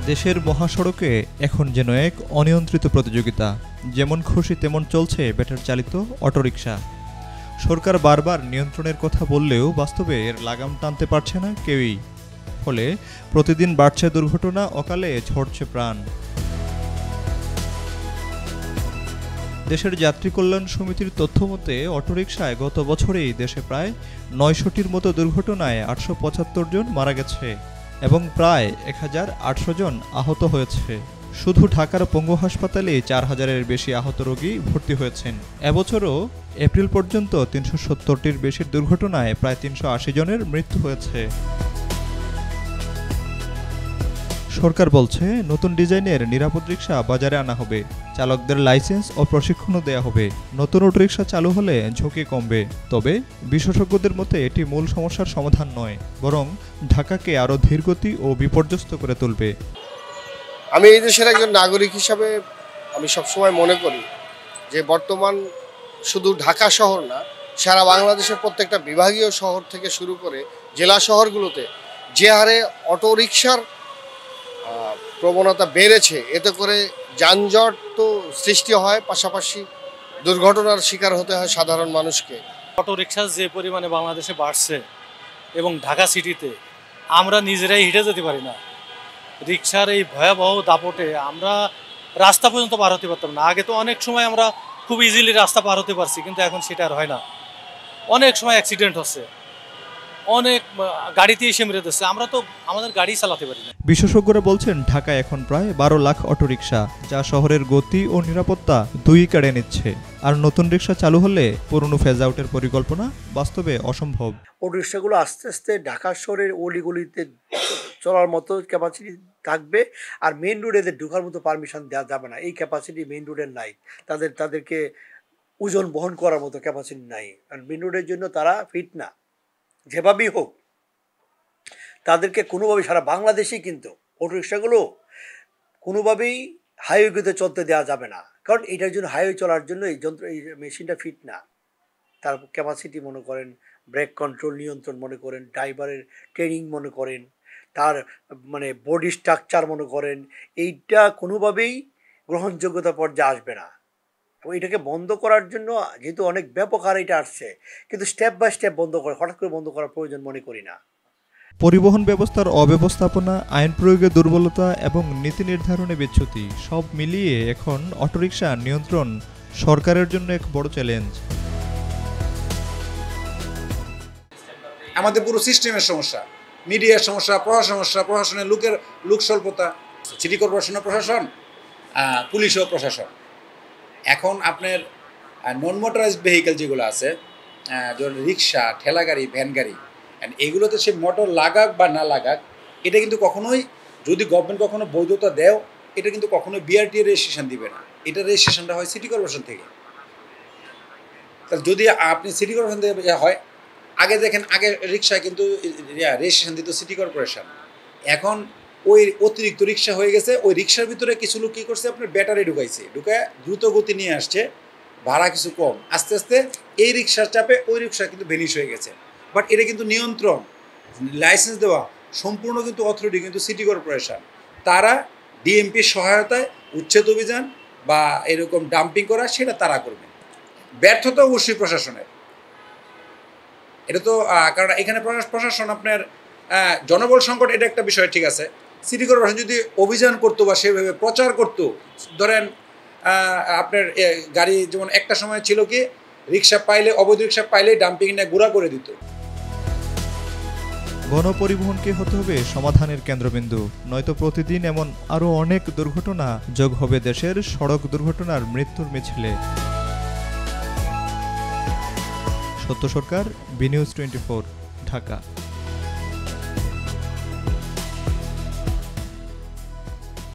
দেশের মহাসড়কে এখন যেন এক অনিয়ন্ত্রিত প্রতিযোগিতা। যেমন খুশি তেমন চলছে ব্যাটারি চালিত অটোরিকশা। সরকার বারবার নিয়ন্ত্রণের কথা বললেও বাস্তবে এর লাগাম টানতে পারছে না কেউই। ফলে প্রতিদিন বাড়ছে দুর্ঘটনা, অকালে ঝরছে প্রাণ। দেশের যাত্রী কল্যাণ সমিতির তথ্য মতে অটোরিকশায় গত বছরেই দেশে প্রায় ৯০০টির মতো দুর্ঘটনায় ৮৭৫ জন মারা গেছে এবং প্রায় ১,৮০০ জন আহত হয়েছে। শুধু ঢাকার পঙ্গু হাসপাতালে ৪,০০০-এর বেশি আহত রোগী ভর্তি হয়েছেন। এবছরও এপ্রিল পর্যন্ত ৩৭০টির বেশি দুর্ঘটনায় প্রায় ৩৮০ জনের মৃত্যু হয়েছে। সরকার বলছে নতুন ডিজাইনের নিরাপদ রিকশা বাজারে আনা হবে, চালকদের লাইসেন্স ও প্রশিক্ষণও দেয়া হবে। নতুন অটোরিকশা চালু হলে ঝুঁকি কমবে। তবে বিশেষজ্ঞদের মতে এটি মূল সমস্যার সমাধান নয়, বরং ঢাকাকে আরও ধীরগতি ও বিপর্যস্ত করে তুলবে। আমি এই দেশের একজন নাগরিক হিসাবে আমি সবসময় মনে করি যে বর্তমান শুধু ঢাকা শহর না, সারা বাংলাদেশের প্রত্যেকটা বিভাগীয় শহর থেকে শুরু করে জেলা শহরগুলোতে যে হারে অটোরিকশার প্রবণতা বেড়েছে, এতে করে যানজট তো সৃষ্টি হয়, পাশাপাশি দুর্ঘটনার শিকার হতে হয় সাধারণ মানুষকে। অটোরিকশা যে পরিমাণে বাংলাদেশে বাড়ছে এবং ঢাকা সিটিতে আমরা নিজেরাই হেঁটে যেতে পারি না। রিকশার এই ভয়াবহ দাপটে আমরা রাস্তা পর্যন্ত পার হতে পারতাম না। আগে তো অনেক সময় আমরা খুব ইজিলি রাস্তা পার হতে পারছি, কিন্তু এখন সেটা আর হয় না। অনেক সময় অ্যাক্সিডেন্ট হচ্ছে, অনেক গাড়িতে এসে মেরে দিচ্ছে, আমরা তো আমাদের গাড়ি চালাতে পারি না। বিশেষজ্ঞরা বলছেন ঢাকায় এখন প্রায় ১২ লাখ অটোরিকশা, যা শহরের গতি ও নিরাপত্তা দুই কেড়ে নিচ্ছে। আর নতুন রিকশা চালু হলে পুরনো ফেজ আউটের পরিকল্পনা বাস্তবে অসম্ভব। অটোরিকশাগুলো আস্তে আস্তে ঢাকা শহরের অলিগলিতে চলার মতো ক্যাপাসিটি থাকবে, আর মেইন রোডে ঢোকার মতো পারমিশন দেওয়া যাবে না। এই ক্যাপাসিটি মেইন রোডের নাই, তাদেরকে ওজন বহন করার মতো ক্যাপাসিটি নাই। কারণ মেইন রোডের জন্য তারা ফিট না। যেভাবেই হোক তাদেরকে কোনোভাবেই, সারা বাংলাদেশেই কিন্তু অটোরিকশাগুলো কোনোভাবেই হাইওয়েতে চলতে দেওয়া যাবে না। কারণ এটার জন্য হাইওয়ে চলার জন্য এই মেশিনটা ফিট না। তার ক্যাপাসিটি মনে করেন, ব্রেক কন্ট্রোল নিয়ন্ত্রণ মনে করেন, ড্রাইভারের ট্রেনিং মনে করেন, তার বডি স্ট্রাকচার মনে করেন, এইটা কোনোভাবেই গ্রহণযোগ্যতা পর্যায়ে আসবে না। এটাকে বন্ধ করার জন্য যেহেতু অনেক ব্যাপক হারে এটা আসছে, কিন্তু স্টেপ বাই স্টেপ বন্ধ করে, হঠাৎ করে বন্ধ করার প্রয়োজন মনে করি না। পরিবহন ব্যবস্থার অব্যবস্থাপনা, আইন প্রয়োগে দুর্বলতা এবং নীতি নির্ধারণে বিচ্যুতি সব মিলিয়ে এখন অটোরিকশা নিয়ন্ত্রণ সরকারের জন্য এক বড় চ্যালেঞ্জ। আমাদের পুরো সিস্টেমের সমস্যা, মিডিয়ার সমস্যা, সমস্যা, প্রশাসনের লোক স্বল্পতা, সিটি কর্পোরেশনের প্রশাসন, পুলিশ ও প্রশাসন। এখন আপনার নন মোটরাইজড ভেহিকেল যেগুলো আছে, যেমন রিক্সা, ঠেলা গাড়ি, ভ্যান গাড়ি, এগুলোতে সে মোটর লাগাক বা না লাগাক, এটা কিন্তু কখনোই, যদি গভর্নমেন্ট কখনো বৈধতা দেয়, এটা কিন্তু কখনোই বিআরটিএ রেজিস্ট্রেশন দিবে না। এটা রেজিস্ট্রেশনটা হয় সিটি কর্পোরেশন থেকে। তাহলে যদি আপনি সিটি কর্পোরেশন থেকে হয়, আগে দেখেন, আগে রিক্সায় কিন্তু রেজিস্ট্রেশন দিত সিটি কর্পোরেশন। এখন ওই অতিরিক্ত রিক্সা হয়ে গেছে, ওই রিক্সার ভিতরে কিছু লোক কী করছে, আপনার ব্যাটারি ঢুকায় দ্রুত গতি নিয়ে আসছে, ভাড়া কিছু কম, আস্তে আস্তে এই রিক্সার চাপে ওই রিক্সা কিন্তু ভ্যানিশ হয়ে গেছে। বাট এটা কিন্তু নিয়ন্ত্রণ, লাইসেন্স দেওয়া সম্পূর্ণ কিন্তু অথরিটি কিন্তু সিটি কর্পোরেশন। তারা ডিএমপির সহায়তায় উচ্ছেদ অভিযান বা এরকম ডাম্পিং করা, সেটা তারা করবে। ব্যর্থতা অবশ্যই প্রশাসনের। এটা তো কারণ এখানে প্রশাসন আপনার জনবল সংকট, এটা একটা বিষয়, ঠিক আছে। সিটি কর্পোরেশন যদি অভিযান করতো বা সেভাবে প্রচার করতো, ধরেন আপনার গাড়ি যেমন একটা সময় ছিল কি, রিক্সা পাইলে, অবৈধ রিক্সা পাইলে ডাম্পিং নিয়ে গুঁড়া করে দিত। গণপরিবহনকে হতে হবে সমাধানের কেন্দ্রবিন্দু, নয়তো প্রতিদিন এমন আরও অনেক দুর্ঘটনা যোগ হবে দেশের সড়ক দুর্ঘটনার মৃত্যুর মিছিলে। সত্য সরকার, বি নিউজ 24, ঢাকা।